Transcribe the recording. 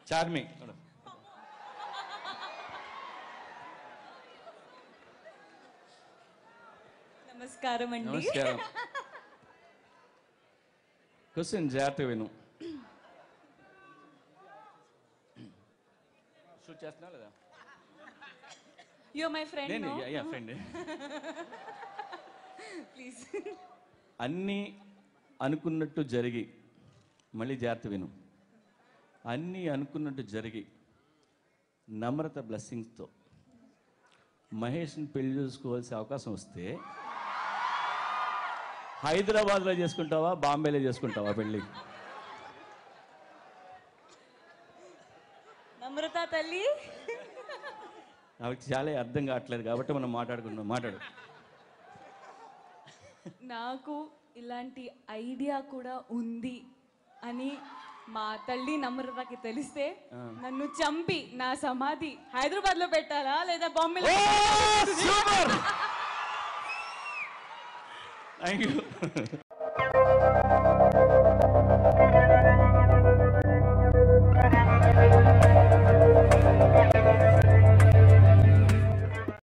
చార్మి. నమస్కారం అండి. నమస్కారం. క్వశ్చన్ జాగ్రత్త విను. షూట్ చేస్తున్నా లేదా? You are my friend. నేను యా ఫ్రెండ్. ప్లీజ్. అన్నీ అనుకున్నట్టు జరిగి, మళ్ళీ జాగ్రత్త విను, అన్నీ అనుకున్నట్టు జరిగి నమ్రత బ్లెస్సింగ్స్తో మహేష్ని పెళ్లి చేసుకోవాల్సిన అవకాశం వస్తే హైదరాబాద్లో చేసుకుంటావా, బాంబేలో చేసుకుంటావా పెళ్ళి? నమ్రత తల్లి, నాకు చాలా అర్థం కావట్లేదు కాబట్టి మనం మాట్లాడుకుందాం. మాట్లాడు. నాకు ఇలాంటి ఐడియా కూడా ఉంది అని మా తల్లి నమ్రతకి తెలిస్తే నన్ను చంపి నా సమాధి హైదరాబాద్ లో పెట్టాలా లేదా బాంబేలో? సూపర్. Thank you.